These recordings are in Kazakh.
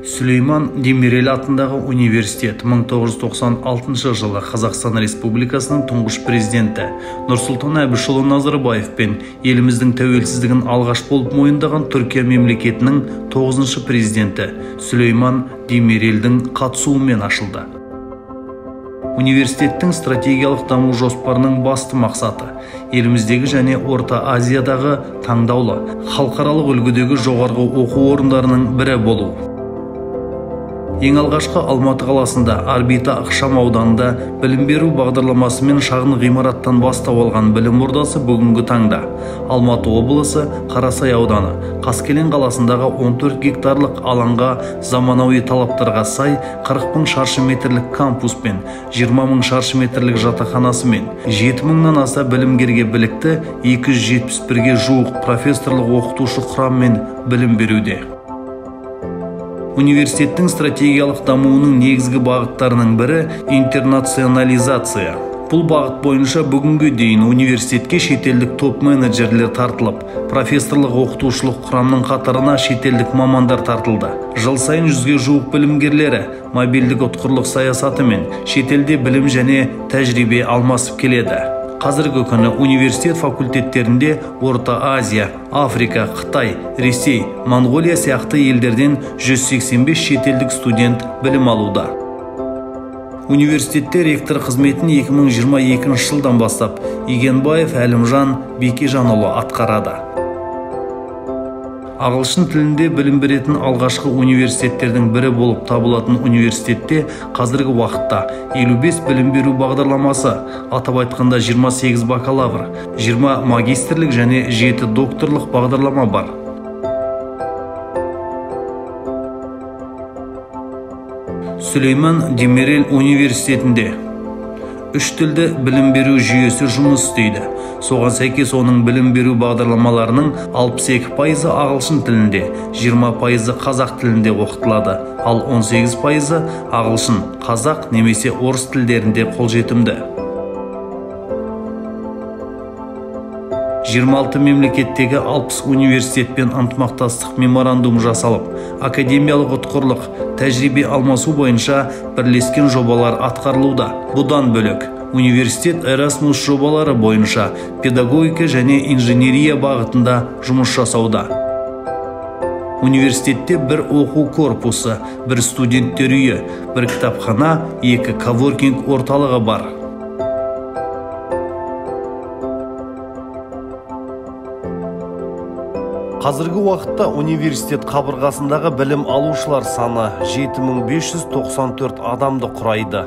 Сүлейман Демирел атындағы университет 1996 жылы Қазақстан Республикасының тұңғыш президенті Нұрсұлтан Әбішұлы Назарбаев пен еліміздің тәуелсіздігін алғаш болып мойындаған Түркия мемлекетінің 9-шы президенті Сүлейман Демирелдің қатысуымен ашылды. Университеттің стратегиялық даму жоспарының басты мақсаты еліміздегі және Орта Азиядағы таңдаулы халықаралық үлгідегі жоғарғы оқу орындарының бірі болу. Ең алғашқы Алматы қаласында Орбита ықшам ауданында білім беру бағдарламасымен шағын ғимараттан бастау алған білім ордасы бүгінгі таңда Алматы облысы Қарасай ауданы Қаскелең қаласындағы 14 гектарлық алаңға заманауи талаптарға сай 40 мың шаршы метрлік кампуспен 20 мың шаршы метрлік жатақханасымен 7 мыңнан аса білімгерге білікті 271-ге жуық профессорлық оқытушы құраммен білім беруде. Университеттің стратегиялық дамуының негізгі бағыттарының бірі интернационализация. Бұл бағыт бойынша бүгінге дейін университетке шетелдік топ-менеджерлер тартылып, профессорлық оқытушылық құрамның қатарына шетелдік мамандар тартылды. Жыл сайын 100-ге жуық білімгерлері мобильдік ұтқырлық саясаты мен шетелде білім және тәжірибе алмасып келеді. Қазіргі күні университет факультеттерінде Орта Азия, Африка, Қытай, Ресей, Монғолия сияқты елдерден 185 шетелдік студент білім алуда. Университетте ректор қызметін 2022 жылдан бастап Игенбаев Әлімжан Бекежанұлы атқарады. Ағылшын тілінде білім беретін алғашқы университеттердің бірі болып табылатын университетте қазіргі уақытта 55 білім беру бағдарламасы, атап айтқанда 28 бакалавр, 20 магистрлік және 7 докторлық бағдарлама бар. Сүлейман Демирел университетінде 3 тілді білім беру жүйесі жұмыс істейді. Соған сәйкес оның білім беру бағдарламаларының 62% ағылшын тілінде, 20% қазақ тілінде оқытылады, ал 18% ағылшын, қазақ немесе орыс тілдерінде қолжетімді. 26 мемлекеттегі 60 университетпен ынтымақтастық меморандум жасалып, академиялық ұтқырлық тәжірибе алмасу бойынша бірлескен жобалар атқарылуда. Бұдан бөлек, университет Erasmus жобалары бойынша педагогика және инженерия бағытында жұмыс жасауда. Университетте бір оқу корпусы, бір студенттер үйі, бір кітапхана, 2 коворкинг орталығы бар. Қазіргі уақытта университет қабырғасындағы білім алушылар саны 7594 адамды құрайды.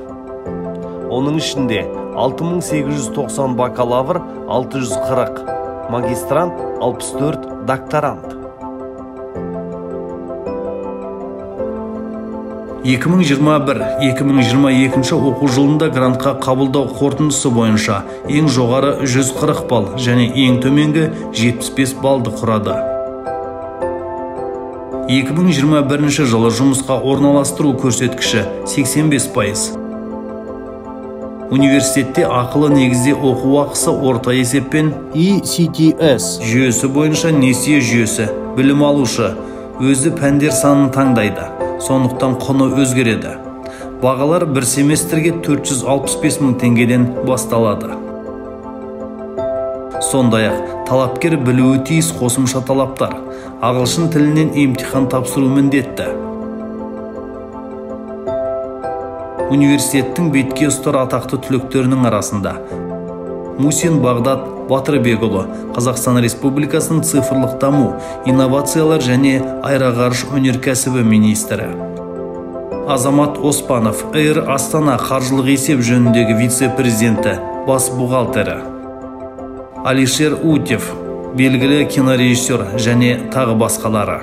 Оның ішінде 6890 бакалавр, 640 магистрант, 64 докторант. 2021-2022 оқу жылында грантқа қабылдау қорытындысы бойынша ең жоғары 140 балл және ең төменгі 75 баллды құрады. 2021 жылы жұмысқа орналастыру көрсеткіші 85%. Университетте ақылы негізде оқу ақысы орта есеппен ECTS жүйесі бойынша несие жүйесі, білім алушы өзі пәндер санын таңдайды, сондықтан құны өзгереді. Бағалар бір семестрге 465 мың теңгеден басталады. Сондай-ақ талапкер білуі тиіс қосымша талаптар. Ағылшын тілінен емтихан тапсыру міндетті. Университеттің бетке ұстар атақты түлектерінің арасында Мусин Бағдат Батырбекұлы, Қазақстан Республикасының цифрлық даму, инновациялар және аэроғарыш өнеркәсібі министрі. Азамат Оспанов, Эйр Астана қаржылық есеп жөніндегі вице-президенті, бас бухгалтері. Алишер Утев, белгілі кинорежиссер және тағы басқалары.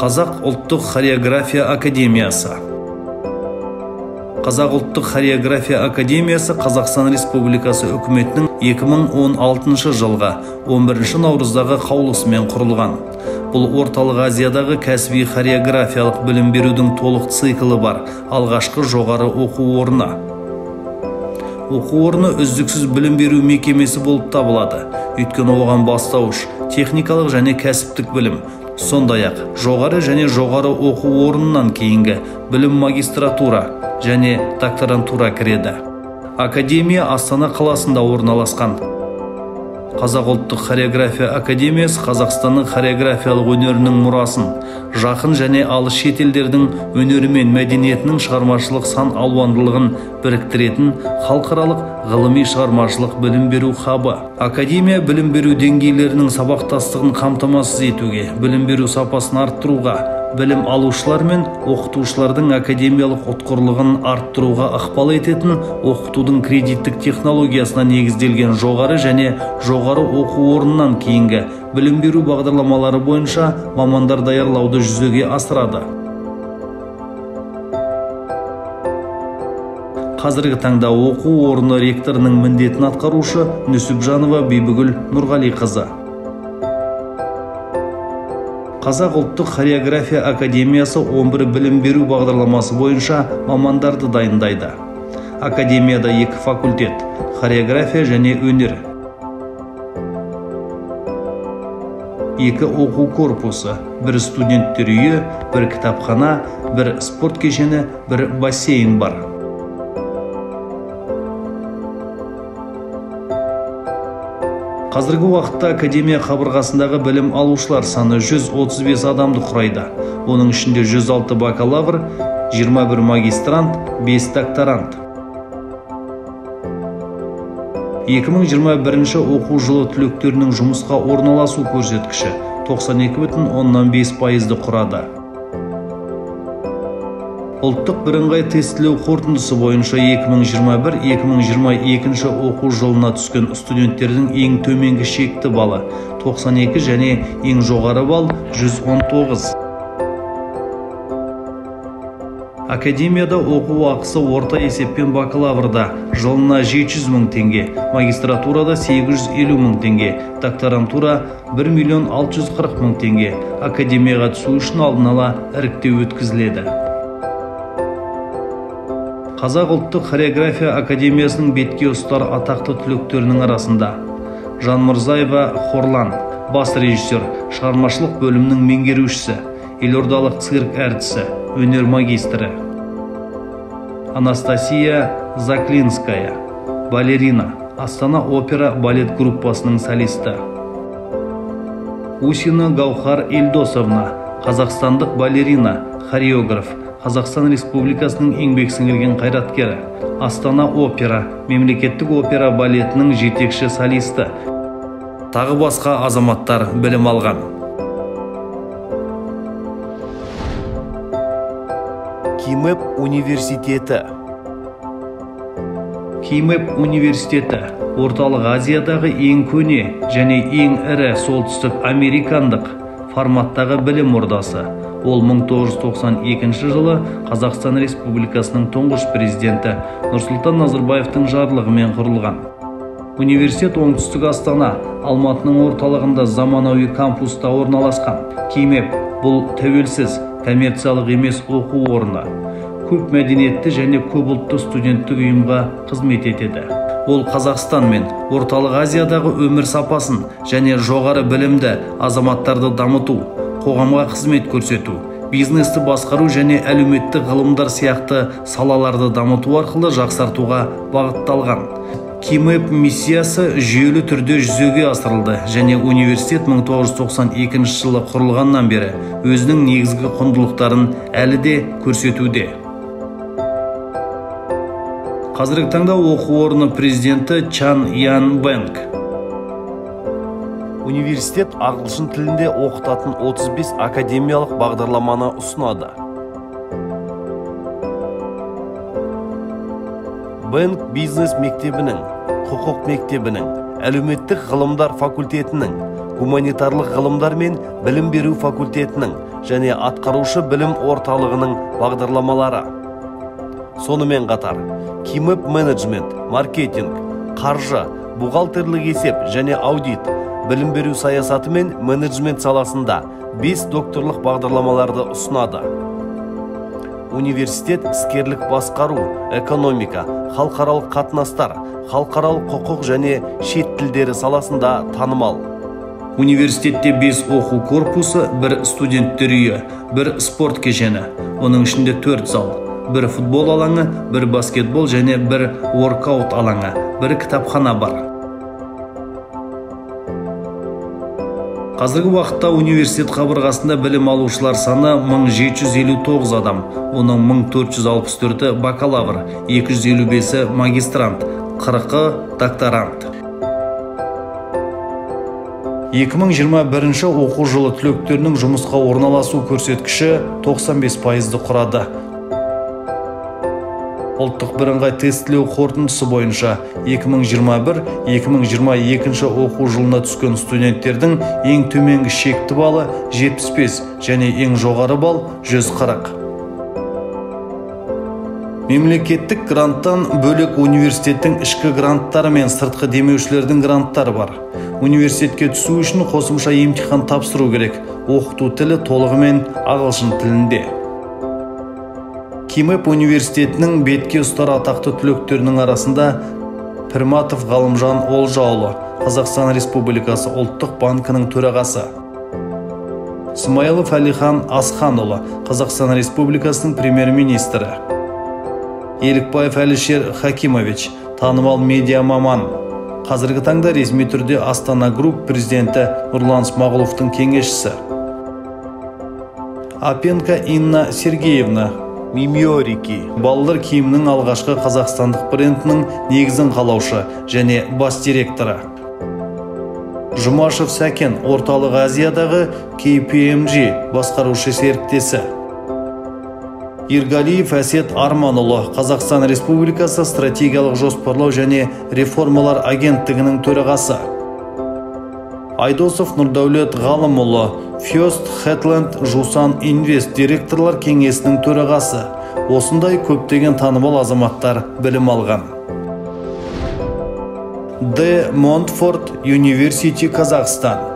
Қазақ ұлттық хореография академиясы. Қазақ ұлттық хореография академиясы Қазақстан Республикасы үкіметінің 2016 жылға 11 наурыздағы қаулысымен құрылған. Бұл орталық Азиядағы кәсіби хореографиялық білім берудің толық циклі бар алғашқы жоғары оқу орны. Оқу орны үздіксіз білім беру мекемесі болып табылады. Өйткені оған бастауыш, техникалық және кәсіптік білім, Сондай-ақ жоғары және жоғары оқу орнынан кейінгі білім магистратура және докторантура кіреді. Академия Астана қаласында орналасқан. Қазақ ұлттық хореография академиясы Қазақстанның хореографиялық өнерінің мұрасын, жақын және алыс шетелдердің өнері мен мәдениетінің шығармашылық сан алуандылығын біріктіретін халықаралық ғылыми шығармашылық білім беру хабы. Академия білім беру деңгейлерінің сабақтастығын қамтамасыз етуге, білім беру сапасын арттыруға, білім алушылар мен оқытушылардың академиялық ұтқырлығын арттыруға ықпал ететін оқытудың кредиттік технологиясына негізделген жоғары және жоғары оқу орнынан кейінгі білім беру бағдарламалары бойынша мамандар даярлауды жүзеге асырады. Қазіргі таңда оқу орны ректорының міндетін атқарушы Нүсіпжанова Бибігүл Нұрғалиқызы. Қазақ ұлттық хореография академиясы 11 білім беру бағдарламасы бойынша мамандарды дайындайды. Академияда 2 факультет – хореография және өнер. 2 оқу корпусы, 1 студенттер үйі, 1 кітапхана, 1 спорт кешені, 1 бассейн бар. Қазіргі уақытта академия қабырғасындағы білім алушылар саны 135 адамды құрайды. Оның ішінде 106 бакалавр, 21 магистрант, 5 докторант. 2021 оқу жылы түлектерінің жұмысқа орналасу көрсеткіші 92,5% құрады. Ұлттық бірыңғай тестілеу қорытындысы бойынша 2021-2022 оқу жылына түскен студенттердің ең төменгі шекті балы 92 және ең жоғары бал 119. Академияда оқу ақысы орта есеппен бакалаврда жылына 700 мың теңге, магистратурада 850 мың теңге, докторантура 1 640 мың теңге. Академияға түсу үшін алдын ала іріктеу өткізіледі. Қазақ ұлттық хореография академиясының бетке ұстар атақты түлектерінің арасында Жанмырзаева Хорлан, бас режиссер, шығармашылық бөлімнің меңгерушісі, елордалық цирк әртісі, өнер магистрі. Анастасия Заклинская, балерина, Астана опера балет группасының солисті. Усина Гаухар Ильдосовна, қазақстандық балерина, хореограф, Қазақстан Республикасының еңбек сіңірген қайраткері, Астана опера, мемлекеттік опера балетінің жетекші солисті. Тағы басқа азаматтар білім алған. КИМЭП университеті. КИМЭП университеті Орталық Азиядағы ең көне және ең ірі солтүстік американдық форматтағы білім ордасы. Ол 1992 жылы Қазақстан Республикасының тұңғыш президенті Нұрсұлтан Назарбаевтың жарлығымен құрылған. Университет оңтүстік Астана, Алматының орталығында заманауи кампуста орналасқан. КИМЭП бұл тәуелсіз, коммерциялық емес оқу орны. Көп мәдениетті және көп ұлтты студенттік ұйымға қызмет етеді. Ол Қазақстан мен Орталық Азиядағы өмір сапасын және жоғары білімді азаматтарды дамыту, қоғамға қызмет көрсету, бизнесті басқару және әлеуметтік ғылымдар сияқты салаларды дамыту арқылы жақсартуға бағытталған. КИМЭП миссиясы жүйелі түрде жүзеге асырылды және университет 1992 жылы құрылғаннан бері өзінің негізгі құндылықтарын әлі де көрсетуде. Қазіргі таңда оқу орны президенті Чан Ян Бэнг. Университет ағылшын тілінде оқытатын 35 академиялық бағдарламаны ұсынады. Бэнг бизнес мектебінің, құқық мектебінің, әлеуметтік ғылымдар факультетінің, гуманитарлық ғылымдар мен білім беру факультетінің және атқарушы білім орталығының бағдарламалары. Сонымен қатар, КИМЭП менеджмент, маркетинг, қаржы, бухгалтерлік есеп және аудит, білім беру саясаты мен менеджмент саласында 5 докторлық бағдарламаларды ұсынады. Университет іскерлік басқару, экономика, халықаралық қатынастар, халықаралық құқық және шет тілдері саласында танымал. Университетте 5 оқу корпусы, 1 студенттер үйі, 1 спорт кешені, оның ішінде 4 зал, 1 футбол алаңы, 1 баскетбол және 1 воркаут алаңы, 1 кітапхана бар. Қазіргі уақытта университет қабырғасында білім алушылар саны 1759 адам, оның 1464-і бакалавр, 255-і магистрант, 40-і докторант. 2021 оқу жылы түлектерінің жұмысқа орналасу көрсеткіші 95%-ді құрады. Ұлттық бірыңғай тестілеу қорытындысы бойынша 2021-2022 оқу жылына түскен студенттердің ең төменгі шекті балы 75 және ең жоғары бал 140. Мемлекеттік гранттан бөлек университеттің ішкі гранттары мен сыртқы демеушілердің гранттары бар. Университетке түсу үшін қосымша емтихан тапсыру керек. Оқыту тілі толығымен ағылшын тілінде. Кимэп университетінің бетке ұстар атақты түлектерінің арасында Пірматов Ғалымжан Олжаұлы, Қазақстан Республикасы ұлттық банкінің төрағасы. Смайылов Әлихан Асханұлы, Қазақстан Республикасының премьер-министрі. Елікбаев Әлішер Хакимович, танымал медиа маман. Қазіргі таңда ресми түрде Астана Груп президенті Нұрлан Смағұловтың кеңесшісі. Апенко Инна Сергеевна, Мимиорики, балалар киімінің алғашқы қазақстандық брендінің негізін қалаушы және бас директоры. Жұмашев Сәкен, Орталық Азиядағы KPMG басқарушы серіктесі. Иргалиев Әсет Арманұлы, Қазақстан Республикасы стратегиялық жоспарлау және реформалар агенттігінің төрағасы. Айдосов Нұрдәулет Ғалымұлы, First Headland Жусан Инвест директорлар кеңесінің төрағасы. Осындай көптеген танымал азаматтар білім алған. Де Монтфорт University Қазақстан.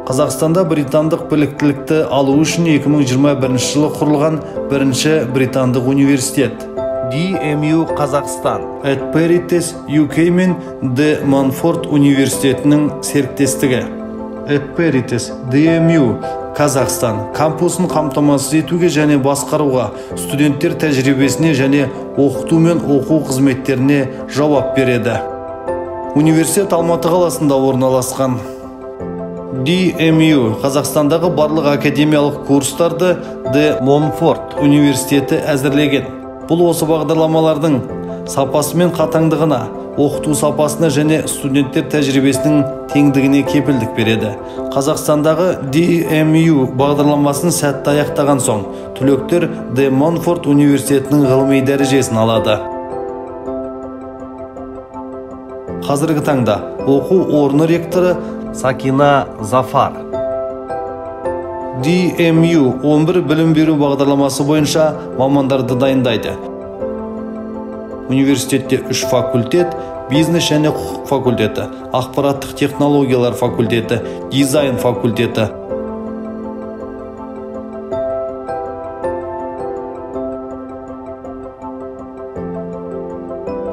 Қазақстанда британдық біліктілікті алу үшін 2021 жылы құрылған бірінші британдық университет. DMU Қазақстан. Эдперитес UK мен Де Монфорт университетінің серіктестігі. Эдперитес DMU Қазақстан кампусын қамтамасыз етуге және басқаруға, студенттер тәжірибесіне және оқыту мен оқу қызметтеріне жауап береді. Университет Алматы қаласында орналасқан. DMU Қазақстандағы барлық академиялық курстарды Де Монфорт университеті әзірлеген. Бұл осы бағдарламалардың сапасы мен қатаңдығына, оқыту сапасына және студенттер тәжірибесінің теңдігіне кепілдік береді. Қазақстандағы DMU бағдарламасын сәтті аяқтаған соң, түлектер Де Монфорт университетінің ғылыми дәрежесін алады. Қазіргі таңда оқу орны ректоры Сакина Зафар. DMU 11 білім беру бағдарламасы бойынша мамандарды дайындайды. Университетте 3 факультет, бизнес және құқық факультеті, ақпараттық технологиялар факультеті, дизайн факультеті.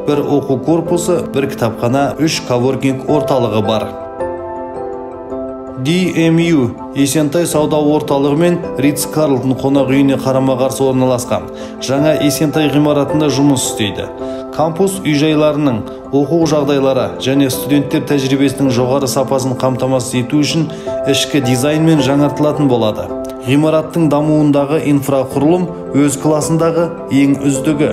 Бір оқу корпусы, бір кітапхана, 3 коворкинг орталығы бар. DMU Есентай сауда орталығы мен Ритц Карлтон қонақ үйіне қарама-қарсы орналасқан. Жаңа Есентай ғимаратында жұмыс істейді. Кампус үй-жайларының, оқу жағдайлары және студенттер тәжірибесінің жоғары сапасын қамтамасыз ету үшін ішкі дизайнмен жаңартылатын болады. Ғимараттың дамуындағы инфрақұрылым өз класындағы ең үздігі.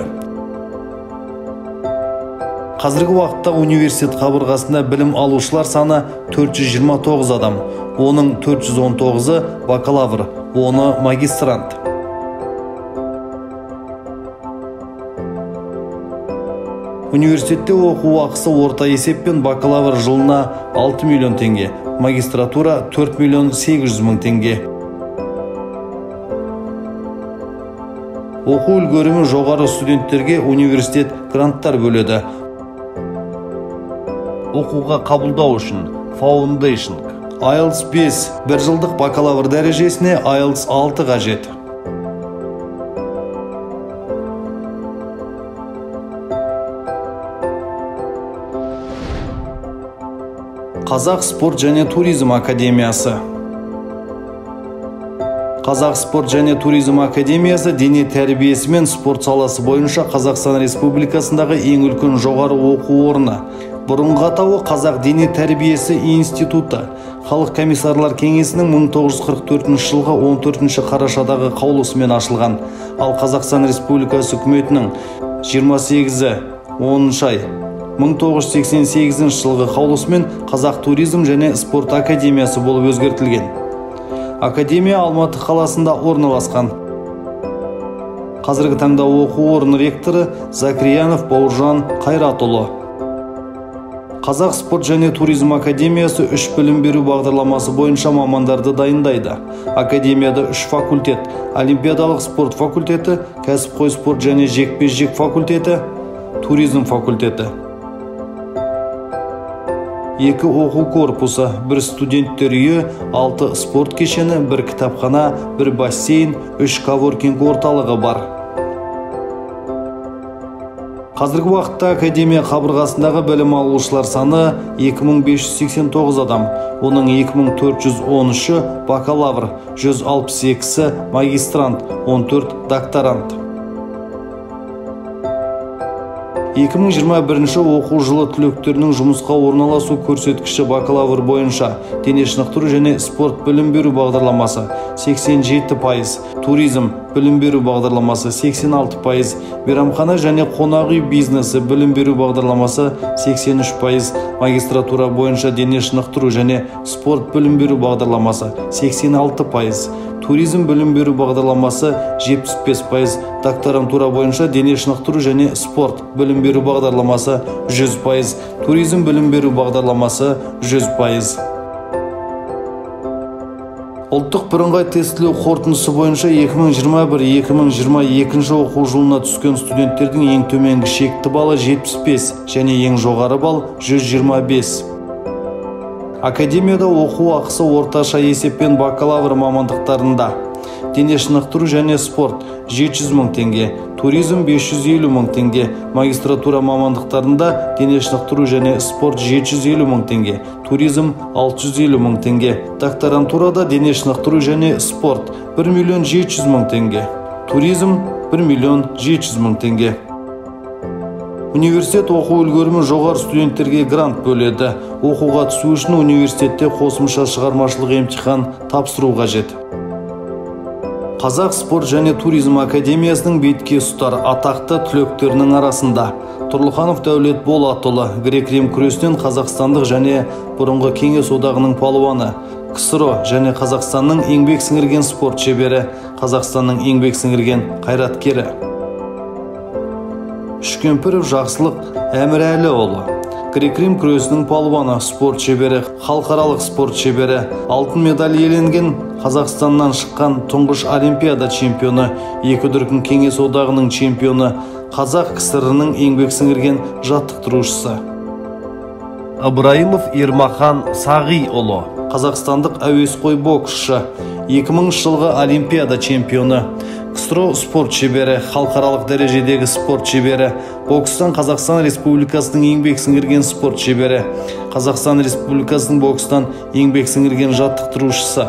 Қазіргі уақытта университет қабырғасында білім алушылар саны 429 адам, оның 419-ы бакалавр, оны магистрант. Университетте оқу ақысы орта есеппен бакалавр жылына 6 миллион теңге, магистратура 4 миллион 800 мың теңге. Оқу үлгерімі жоғары студенттерге университет гранттар бөледі. Оқуға қабылдау үшін Foundation IELTS 5, бір жылдық бакалавр дәрежесіне IELTS 6 қажет. Қазақ спорт және туризм академиясы. Қазақ спорт және туризм академиясы дене тәрбиесі мен спорт саласы бойынша Қазақстан Республикасындағы ең үлкен жоғары оқу орны. Бұрынғы атауы Қазақ дене тәрбиесі институты. Халық комиссарлар кеңесінің 1944 жылғы 14 қарашадағы қаулысымен ашылған. Ал Қазақстан Республикасы үкіметінің 28-10 ай 1988 жылғы қаулысымен Қазақ туризм және спорт академиясы болып өзгертілген. Академия Алматы қаласында орналасқан. Қазіргі таңда оқу орны ректоры Закриянов Бауыржан Қайратұлы. Қазақ спорт және туризм академиясы 3 білім беру бағдарламасы бойынша мамандарды дайындайды. Академияда 3 факультет: олимпиадалық спорт факультеті, кәсіпқой спорт және жекпе-жек факультеті, туризм факультеті. 2 оқу корпусы, 1 студенттер үйі, 6 спорт кешені, 1 кітапхана, 1 бассейн, 3 коворкинг орталығы бар. Қазіргі уақытта академия қабырғасындағы білім алушылар саны 2589 адам. Оның 2413-і бакалавр, 162-сі магистрант, 14 докторант. 2021 оқу жылы түлектерінің жұмысқа орналасу көрсеткіші бакалавр бойынша дене шынықтыру және спорт білім беру бағдарламасы 87%, туризм білім беру бағдарламасы 86%, мейрамхана және қонақ үй бизнесі білім беру бағдарламасы 83%, магистратура бойынша дене шынықтыру және спорт білім беру бағдарламасы 86%, туризм білім беру бағдарламасы 75%, докторантура бойынша дене шынықтыру және спорт білім беру бағдарламасы 100%, туризм білім беру бағдарламасы 100%. Ұлттық бірыңғай тестілеу қорытындысы бойынша 2021-2022 оқу жылына түскен студенттердің ең төменгі шекті балы 75 және ең жоғары бал 125. Академияда оқу ақысы орташа есеппен бакалавр мамандықтарында дене шынықтыру және спорт 700 мың теңге, туризм 550 мың теңге, магистратура мамандықтарында дене шынықтыру және спорт 750 мың теңге, туризм 650 мың теңге, докторантурада дене шынықтыру және спорт 1 700 мың теңге, туризм 1 700 мың теңге. Университет оқу үлгерімі жоғары студенттерге грант бөледі. Оқуға түсу үшін университетте қосымша шығармашылық емтихан тапсыру қажет. Қазақ спорт және туризм академиясының бетке ұстар атақты түлектерінің арасында Тұрлыханов Дәулет Болатұлы, грек-рим күресінен қазақстандық және бұрынғы кеңес одағының палуаны, КСРО және Қазақстанның еңбек сіңірген спорт шебері, Қазақстанның еңбек сіңірген қайраткері. Үшкемпіров Жақсылық Әмірәліұлы, грек-рим күресінің палуаны, спорт шебері, халықаралық спорт шебері, алтын медаль иеленген, Қазақстаннан шыққан тұңғыш олимпиада чемпионы, 2 дүркін кеңес одағының чемпионы, Қазақ КСР-ның еңбек сіңірген жаттықтырушысы. Ыбырайымов Ермахан Сағиұлы, қазақстандық әуесқой боксшы, 2000 жылғы олимпиада чемпионы, КСРО спорт шебері, халықаралық дәрежедегі спорт шебері, бокстан Қазақстан Республикасының еңбек сіңірген спорт шебері, Қазақстан Республикасының бокстан еңбек сіңірген жаттықтырушысы.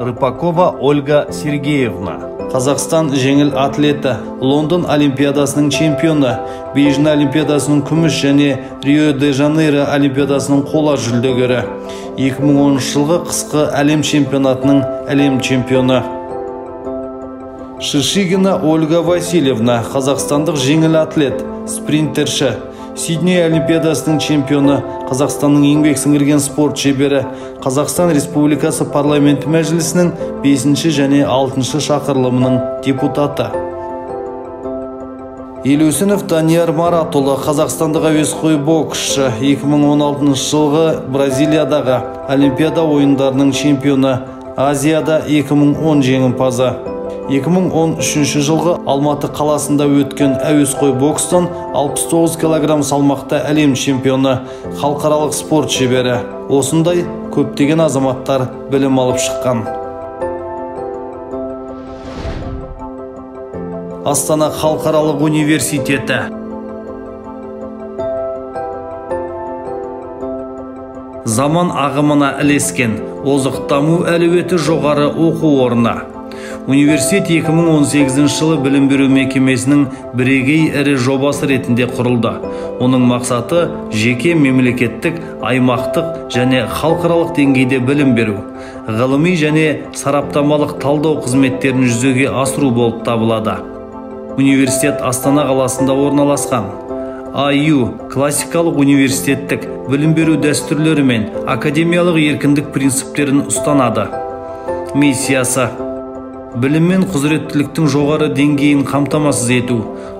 Рыпакова Ольга Сергеевна, Қазақстан жеңіл атлеті, Лондон олимпиадасының чемпионы, Бейжің олимпиадасының күміс және Рио-де-Жанейро олимпиадасының қола жүлдегері, 2010 жылғы қысқы әлем чемпионатының әлем чемпионы. Шишигина Ольга Васильевна, қазақстандық жеңіл атлет, спринтерші, Сидней олимпиадасының чемпионы, Қазақстанның еңбек сіңірген спорт шебері, Қазақстан Республикасы парламенті мәжілісінің 5 және 6 шақырылымының депутаты. Елеусінов Данияр Маратұлы, қазақстандық әуесқой боксшы, 2016 жылғы Бразилиядағы олимпиада ойындарының чемпионы, Азияда 2010 жеңімпазы. 2013 жылғы Алматы қаласында өткен әуесқой бокстан 69 кг салмақта әлем чемпионы, халықаралық спорт шебері. Осындай көптеген азаматтар білім алып шыққан. Астана халықаралық университеті. заман ағымына ілескен, озық даму әлеуеті жоғары оқу орны. Университет 2018 жылы білім беру мекемесінің бірегей ірі жобасы ретінде құрылды. Оның мақсаты жеке мемлекеттік, аймақтық және халықаралық деңгейде білім беру, ғылыми және сараптамалық талдау қызметтерін жүзеге асыру болып табылады. Университет Астана қаласында орналасқан. IU классикалық университеттік білім беру дәстүрлері мен академиялық еркіндік принциптерін ұстанады. Миссиясы: білім мен құзыреттіліктің жоғары деңгейін қамтамасыз ету,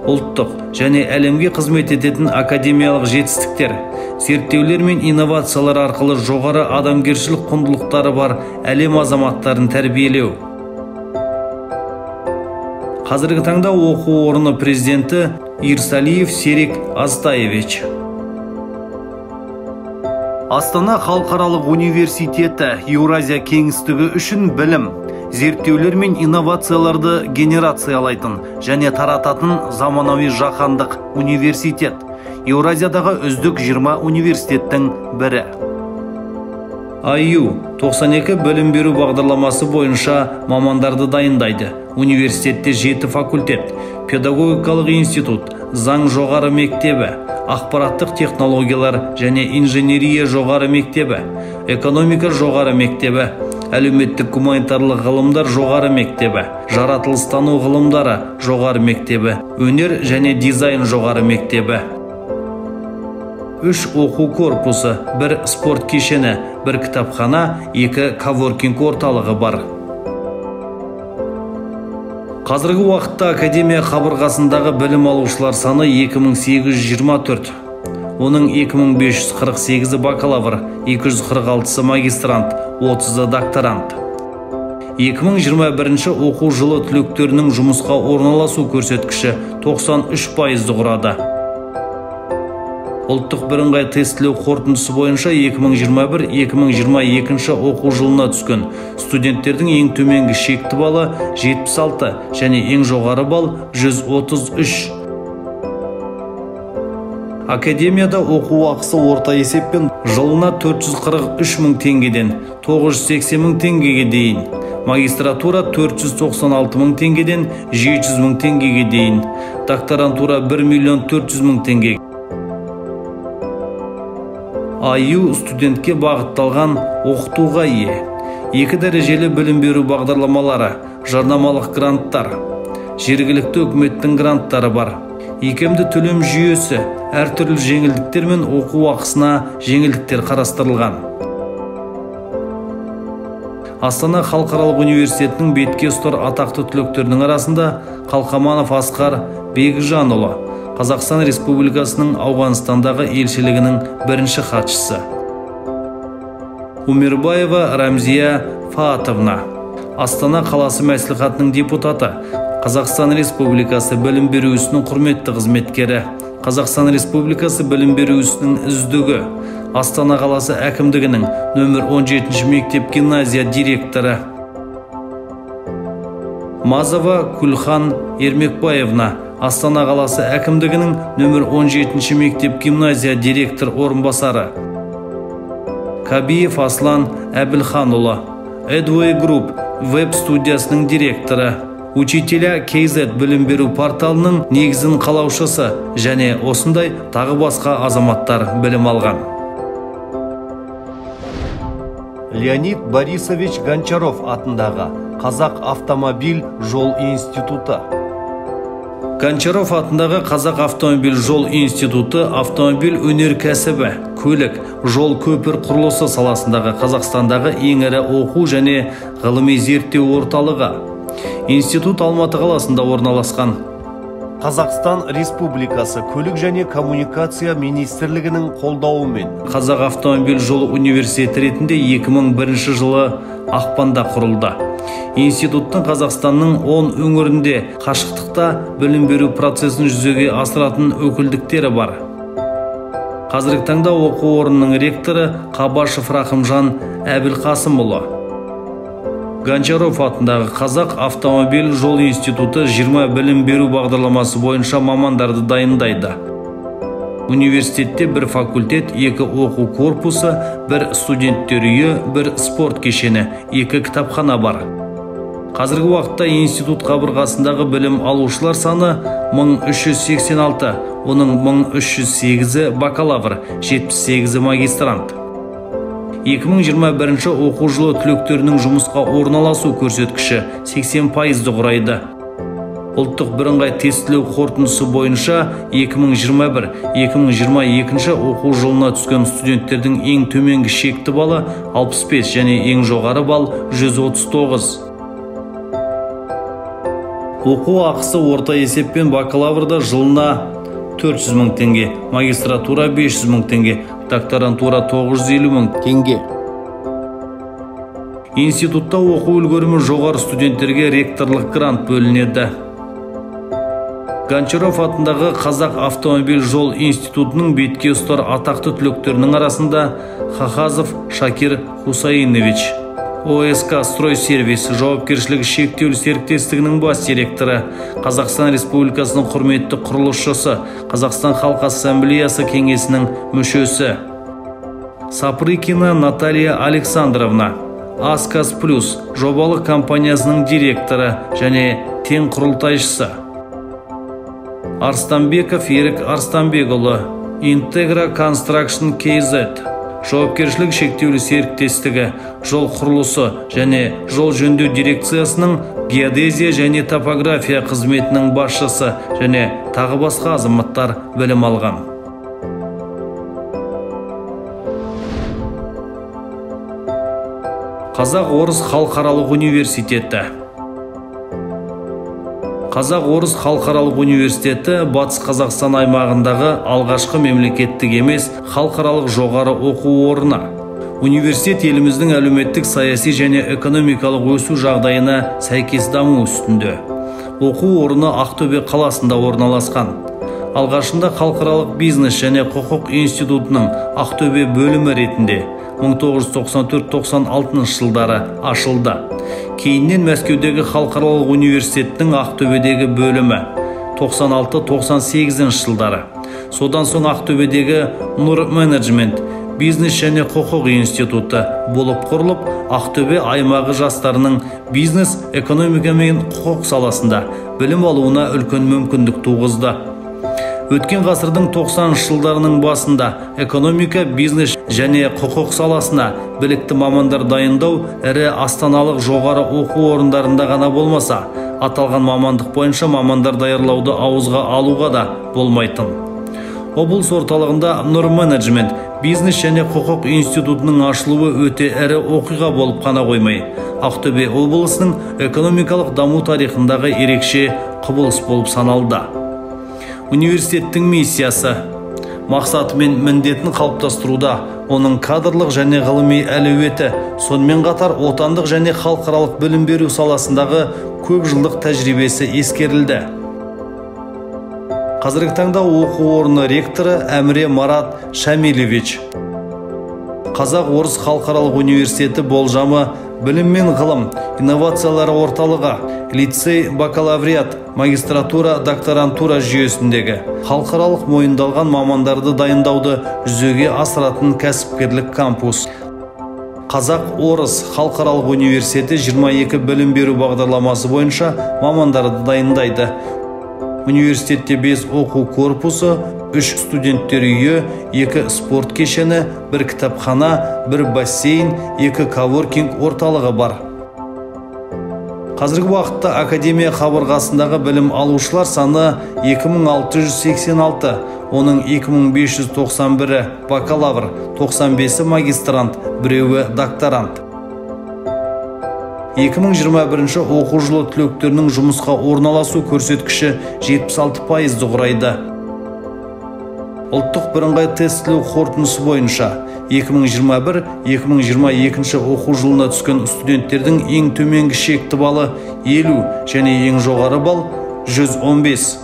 ұлттық және әлемге қызмет ететін академиялық жетістіктер, зерттеулер мен инновациялар арқылы жоғары адамгершілік құндылықтары бар әлем азаматтарын тәрбиелеу. Қазіргі таңда оқу орны президенті Ирсалиев Серик Астаевич. Астана халықаралық университеті Еуразия кеңістігі үшін білім, зерттеулер мен инновацияларды генерациялайтын және тарататын заманауи жаһандық университет. Еуразиядағы үздік 20 университеттің бірі. IU 92 білім беру бағдарламасы бойынша мамандарды дайындайды. Университетте 7 факультет, педагогикалық институт, заң жоғары мектебі, ақпараттық технологиялар және инженерия жоғары мектебі, экономика жоғары мектебі, әлеуметтік гуманитарлық ғылымдар жоғары мектебі, жаратылыстану ғылымдары жоғары мектебі, өнер және дизайн жоғары мектебі. 3 оқу корпусы, 1 спорт кешені, 1 кітапхана, 2 коворкинг орталығы бар. Қазіргі уақытта академия қабырғасындағы білім алушылар саны 2824. Оның 2548 бакалавр, 246 магистрант, 30 докторант. 2021 оқу жылы түлектерінің жұмысқа орналасу көрсеткіші 93% құрады. Ұлттық бірыңғай тестілеу қорытындысы бойынша 2021-2022 оқу жылына түскен студенттердің ең төменгі шекті балы 76 және ең жоғары бал 133. Академияда оқу ақысы орта есеппен жылына 443 мың теңгеден 980 мың теңгеге дейін, магистратура 496 мың теңгеден 700 мың теңгеге дейін, докторантура 1 миллион 400 мың теңге. IU студентке бағытталған оқытуға ие. 2 дәрежелі білім беру бағдарламалары, жарнамалық гранттар, жергілікті үкіметтің гранттары бар. Икемді төлем жүйесі, әртүрлі жеңілдіктер мен оқу ақысына жеңілдіктер қарастырылған. Астана халықаралық университетінің бетке ұстар атақты түлектерінің арасында Қалқаманов Асқар Бекжанұлы, Қазақстан Республикасының Ауғанстандағы елшілігінің бірінші хатшысы. Умирбаева Рамзия Фаатовна, Астана қаласы мәслихатының депутаты, Қазақстан Республикасы білім беру ісінің құрметті қызметкері, Қазақстан Республикасы білім беру ісінің үздігі, Астана қаласы әкімдігінің нөмір 17 мектеп гимназия директоры. Мазова Күлхан Ермекбаевна, Астана қаласы әкімдігінің нөмір 17 мектеп гимназия директор орынбасары. Кабиев Аслан Әбілханұлы, Эдвей Групп веб-студиясының директоры. Учителя KZ білім беру порталының негізін қалаушысы және осындай тағы басқа азаматтар білім алған. Леонид Борисович Гончаров атындағы Қазақ автомобиль жол институты. Гончаров атындағы Қазақ автомобиль жол институты автомобиль өнеркәсібі, көлік, жол көпір құрылысы саласындағы Қазақстандағы ең ірі оқу және ғылыми зерттеу орталығы. Институт Алматы қаласында орналасқан. Қазақстан Республикасы көлік және коммуникация министрлігінің қолдауымен Қазақ автомобиль жолы университеті ретінде 2001 жылы ақпанда құрылды. Институттың Қазақстанның 10 өңірінде қашықтықта білім беру процесін жүзеге асыратын өкілдіктері бар. Қазіргі таңда оқу орнының ректоры Қабашев Рахымжан Әбілқасымұлы. Гончаров атындағы Қазақ автомобиль жол институты 20 білім беру бағдарламасы бойынша мамандарды дайындайды. Университетте бір факультет, 2 оқу корпусы, 1 студенттер үйі, 1 спорт кешені, 2 кітапхана бар. Қазіргі уақытта институт қабырғасындағы білім алушылар саны 1386, оның 1308-і бакалавр, 78-і магистрант. 2021 оқу жылы түлектерінің жұмысқа орналасу көрсеткіші 80%-ді құрайды. Ұлттық бірыңғай тестілеу қорытындысы бойынша 2021-2022 оқу жылына түскен студенттердің ең төменгі шекті балы 65 және ең жоғары бал 139. Оқу ақысы орта есеппен бакалаврда жылына 400 мың теңге, магистратура 500 мың теңге, докторантура 950 мың теңге. Институтта оқу үлгерімі жоғары студенттерге ректорлық грант бөлінеді. Гончаров атындағы Қазақ автомобиль жол институтының бетке ұстар атақты түлектерінің арасында Хахазов Шакир Хусаинович, ОСК Стройсервис жауапкершілігі шектеулі серіктестігінің бас директоры, Қазақстан Республикасының құрметті құрылысшысы, Қазақстан Халқы Ассамблеясы кеңесінің мүшесі. Сапрыкина Наталья Александровна, Асказ Плюс жобалық компаниясының директоры және тең құрылтайшысы. Арстанбеков Ерік Арстанбекұлы, Интегра Construction KZ жауапкершілігі шектеулі серіктестігі, жол құрылысы және жол жөндеу дирекциясының геодезия және топография қызметінің басшысы және тағы басқа азаматтар білім алған. Қазақ-Орыс халықаралық университеті. Қазақ-Орыс халықаралық университеті Батыс Қазақстан аймағындағы алғашқы мемлекеттік емес халықаралық жоғары оқу орны. Университет еліміздің әлеуметтік, саяси және экономикалық өсу жағдайына сәйкес даму үстінде. Оқу орны Ақтөбе қаласында орналасқан. Алғашында халықаралық бизнес және құқық институтының Ақтөбе бөлімі ретінде 1994-96 жылдары ашылды. Кейіннен Мәскеудегі халықаралық университеттің Ақтөбедегі бөлімі 96-98 жылдары. Содан соң Ақтөбедегі Нұр менеджмент, бизнес және құқық институты болып құрылып, Ақтөбе аймағы жастарының бизнес, экономика мен құқық саласында білім алуына үлкен мүмкіндік туғызды. Өткен ғасырдың 90 жылдарының басында экономика, бизнес және құқық саласына білікті мамандар дайындау ірі астаналық жоғары оқу орындарында ғана болмаса, аталған мамандық бойынша мамандар даярлауды ауызға алуға да болмайтын. Облыс орталығында Нұр менеджмент, бизнес және құқық институтының ашылуы өте ірі оқиға болып қана қоймай, Ақтөбе облысының экономикалық даму тарихындағы ерекше құбылыс болып саналды. Университеттің миссиясы, мақсаты мен міндетін қалыптастыруда, оның кадрлық және ғылыми әлеуеті, сонымен қатар отандық және халықаралық білім беру саласындағы көп жылдық тәжірибесі ескерілді. Қазіргі таңда оқу орны ректоры Әміре Марат Шамилевич. Қазақ-Орыс халықаралық университеті болжамы білім мен ғылым, инновациялары орталығы, лицей, бакалавриат, магистратура, докторантура жүйесіндегі халықаралық мойындалған мамандарды дайындауды жүзеге асыратын кәсіпкерлік кампус. Қазақ-Орыс халықаралық университеті 22 білім беру бағдарламасы бойынша мамандарды дайындайды. Университетте 5 оқу корпусы, 3 студенттер үйі, 2 спорт кешені, 1 кітапхана, 1 бассейн, 2 коворкинг орталығы бар. Қазіргі уақытта академия қабырғасындағы білім алушылар саны 2686, оның 2591-і бакалавр, 95-і магистрант, 1-і докторант. 2021 оқу жылы түлектерінің жұмысқа орналасу көрсеткіші 76%-ді құрайды. Ұлттық бірыңғай тестілеу қорытындысы бойынша 2021-2022 оқу жылына түскен студенттердің ең төменгі шекті балы 50 және ең жоғары бал 115.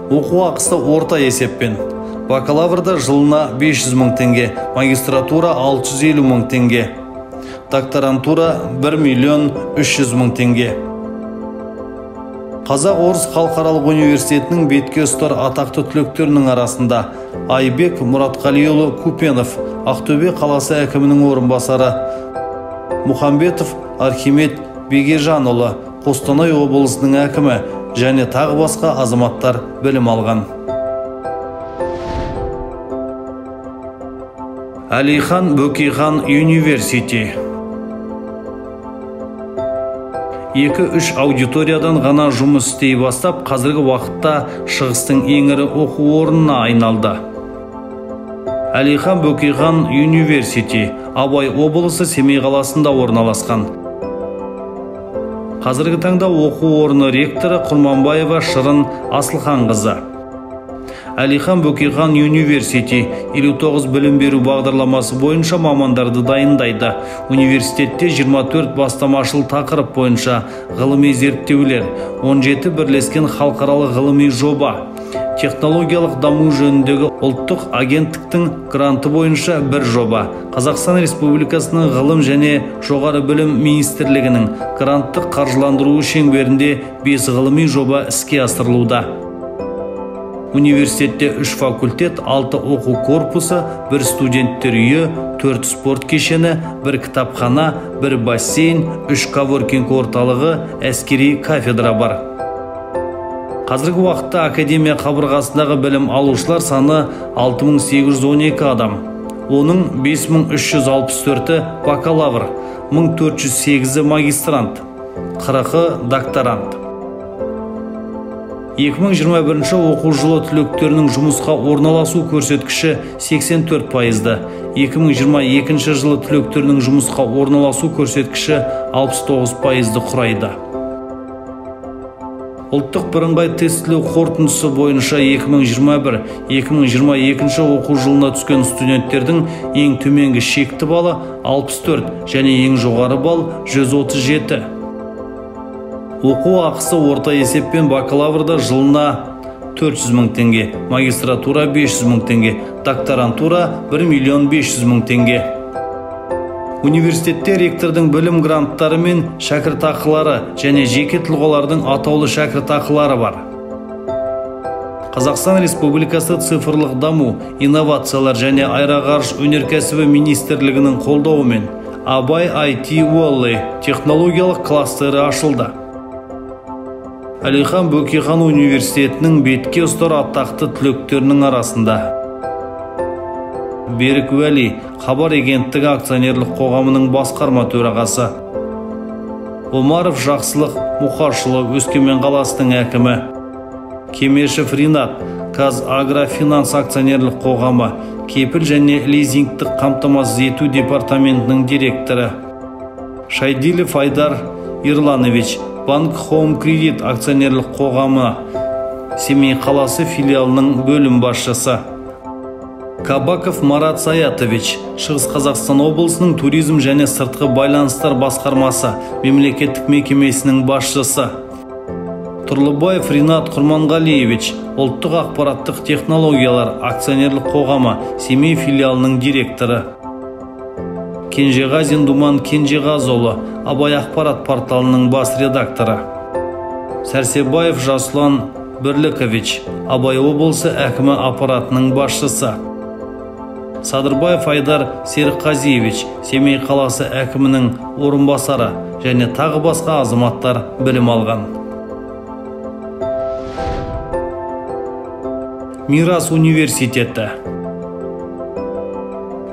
Оқу ақысы орта есеппен. Бакалаврда жылына 500 мың теңге, магистратура 650 мың теңге. Докторантура 1 миллион 300 мың теңге. Қазақ-Орыс халықаралық университетінің бетке ұстар атақты түлектерінің арасында Айбек Мұратқалиұлы Купенов, Ақтөбе қаласы әкімінің орынбасары, Мұхамбетов Архимед Бегежанұлы, Қостанай облысының әкімі және тағы басқа азаматтар білім алған. Әлихан Бөкейхан университеті 2-3 аудиториядан ғана жұмыс істей бастап, қазіргі уақытта шығыстың ең ірі оқу орнына айналды. Әлихан Бөкейхан университеті Абай облысы Семей қаласында орналасқан. Қазіргі таңда оқу орны ректоры Құрманбаева Шырын Асылханқызы. Әлихан Бөкейхан университеті 59 білім беру бағдарламасы бойынша мамандарды дайындайды. Университетте 24 бастамашыл тақырып бойынша ғылыми зерттеулер, 17 бірлескен халықаралық ғылыми жоба, технологиялық даму жөніндегі ұлттық агенттіктің гранты бойынша бір жоба, Қазақстан Республикасының ғылым және жоғары білім министрлігінің гранттық қаржыландыруы шеңберінде 5 ғылыми жоба іске асырылуда. Университетте 3 факультет, 6 оқу корпусы, 1 студенттер үйі, 4 спорт кешені, 1 кітапхана, 1 бассейн, 3 коворкинг орталығы, әскери кафедра бар. Қазіргі уақытта академия қабырғасындағы білім алушылар саны 6812 адам. Оның 5364-і бакалавр, 1408-і магистрант, 40-і докторант. 2021 оқу жылы түлектерінің жұмысқа орналасу көрсеткіші 84%, 2022 жылы түлектерінің жұмысқа орналасу көрсеткіші 69%-ді құрайды. Ұлттық бірыңғай тестілеу қорытындысы бойынша 2021-2022 оқу жылына түскен студенттердің ең төменгі шекті балы 64 және ең жоғары бал 137. Оқу ақысы орта есеппен бакалаврда жылына 400 мың теңге, магистратура 500 мың теңге, докторантура 1 500 000 теңге. Университетте ректордың білім гранттары мен шәкіртақылары және жеке тұлғалардың атаулы шәкіртақылары бар. Қазақстан Республикасы цифрлық даму, инновациялар және аэроғарыш өнеркәсібі министрлігінің қолдауымен Абай IT Valley технологиялық кластері ашылды. Әлихан Бөкейхан университетінің бетке ұстар атақты түлектерінің арасында Берік Уәли, Хабар агенттігі акционерлік қоғамының басқарма төрағасы, Омаров Жақсылық Мұқашұлы, Өскемен қаласының әкімі, Кемешев Ринат, Қазагрофинанс акционерлік қоғамы, кепіл және лизингтік қамтамасыз ету департаментінің директоры, Шайдилев Айдар Ирланович, Банк Хоум Кредит акционерлік қоғамы, Семей қаласы филиалының бөлім басшысы, Кабаков Марат Саятович, Шығыс Қазақстан облысының туризм және сыртқы байланыстар басқармасы мемлекеттік мекемесінің басшысы, Тұрлыбаев Ринат Құрманғалиевич, ұлттық ақпараттық технологиялар акционерлік қоғамы Семей филиалының директоры, Кенжеғазин Думан Кенжеғазұлы, Абай ақпарат порталының бас редакторы, Сәрсебаев Жасұлан Бірлікович, Абай облысы әкімі аппаратының басшысы, Садырбаев Айдар Серікқазиевич, Семей қаласы әкімінің орынбасары және тағы басқа азаматтар білім алған. Мирас университеті.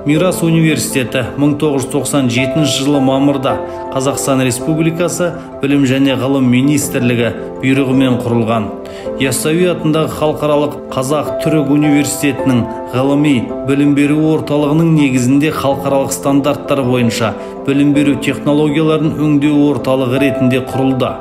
Мирас университеті 1997 жылы мамырда Қазақстан Республикасы білім және ғылым министрлігі бұйрығымен құрылған. Яссауи атындағы халықаралық Қазақ-Түрік университетінің ғылыми білім беру орталығының негізінде халықаралық стандарттар бойынша білім беру технологияларын өңдеу орталығы ретінде құрылды.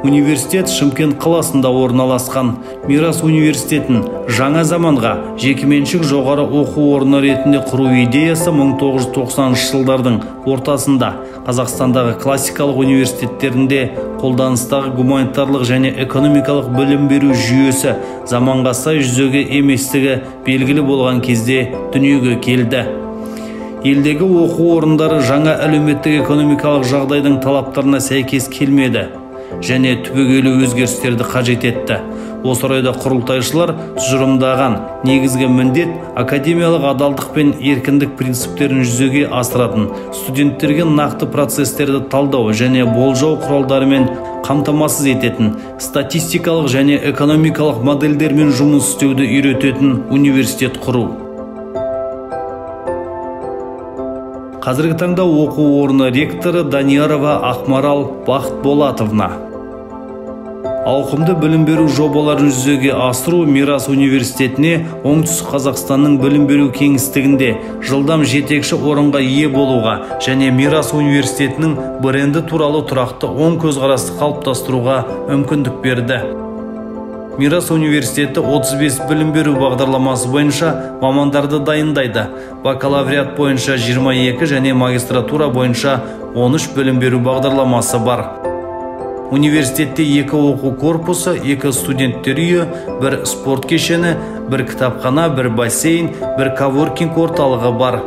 Университет Шымкент қаласында орналасқан. Мирас университетін жаңа заманға жекеменшік жоғары оқу орны ретінде құру идеясы 1990 жылдардың ортасында Қазақстандағы классикалық университеттерінде қолданыстағы гуманитарлық және экономикалық білім беру жүйесі заманға сай жүзеге еместігі белгілі болған кезде дүниеге келді. Елдегі оқу орындары жаңа әлеуметтік экономикалық жағдайдың талаптарына сәйкес келмеді. және түбегейлі өзгерістерді қажет етті. Осы орайда құрылтайшылар тұжырымдаған негізгі міндет академиялық адалдық пен еркіндік принциптерін жүзеге асыратын, студенттерге нақты процестерді талдау және болжау құралдарымен қамтамасыз ететін, статистикалық және экономикалық модельдермен жұмыс істеуді үйрететін университет құру. Қазіргі таңда оқу орны ректоры Даниярова Ақмарал Бақытболатовна. Ауқымды білім беру жобаларын жүзеге асыру Мирас университетіне Оңтүстік Қазақстанның білім беру кеңістігінде жылдам жетекші орынға ие болуға және Мирас университетінің бренді туралы тұрақты оң көзқарасты қалыптастыруға мүмкіндік берді. Мирас университеті 35 білім беру бағдарламасы бойынша мамандарды дайындайды. Бакалавриат бойынша 22 және магистратура бойынша 13 білім беру бағдарламасы бар. Университетте 2 оқу корпусы, 2 студенттер үйі, 1 спорт кешені, 1 кітапхана, 1 бассейн, 1 коворкинг орталығы бар.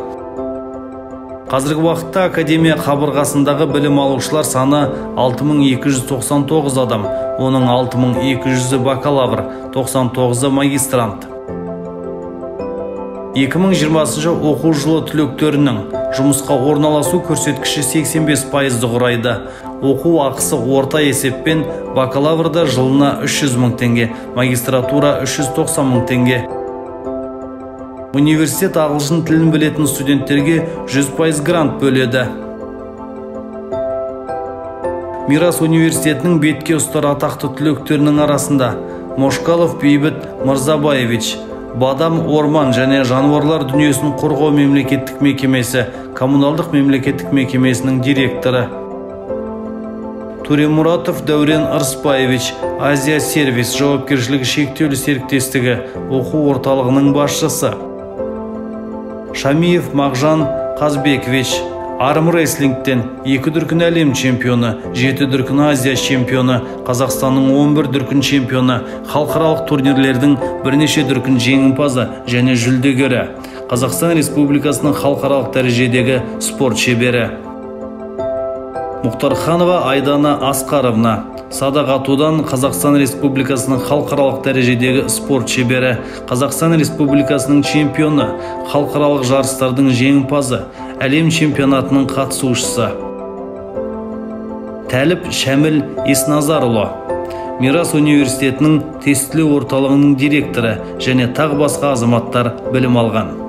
Қазіргі уақытта академия қабырғасындағы білім алушылар саны 6299 адам, оның 6200-і бакалавр, 99-і магистрант. 2020 оқу жылы түлектерінің жұмысқа орналасу көрсеткіші 85%-ді құрайды. Оқу ақысы орта есеппен бакалаврда жылына 300 мың теңге, магистратура 390 мың теңге. Университет ағылшын тілін білетін студенттерге 100% грант бөледі. Мирас университетінің бетке ұстар атақты түлектерінің арасында Мошкалов Бейбіт Мырзабаевич, Бадам Орман және жануарлар дүниесін қорғау мемлекеттік мекемесі, коммуналдық мемлекеттік мекемесінің директоры. Туремуратов Дәурен Ырысбаевич, Азия сервис жауапкершілігі шектеулі серіктестігі оқу орталығының басшысы. Шамиев Мағжан Қазбекович, армрестлингтен 2 дүркін әлем чемпионы, 7 дүркін Азия чемпионы, Қазақстанның 11 дүркін чемпионы, халықаралық турнирлердің бірнеше дүркін жеңімпазы және жүлдегері, Қазақстан Республикасының халықаралық дәрежедегі спорт шебері. Мұхтарханова Айдана Асқаровна, Садақ атудан Қазақстан Республикасының халықаралық дәрежедегі спорт шебері, Қазақстан Республикасының чемпионы, халықаралық жарыстардың жеңімпазы, әлем чемпионатының қатысушысы. Тәліп Шәміл Есназарұлы, Мирас университетінің тестілеу орталығының директоры және тағы басқа азаматтар білім алған.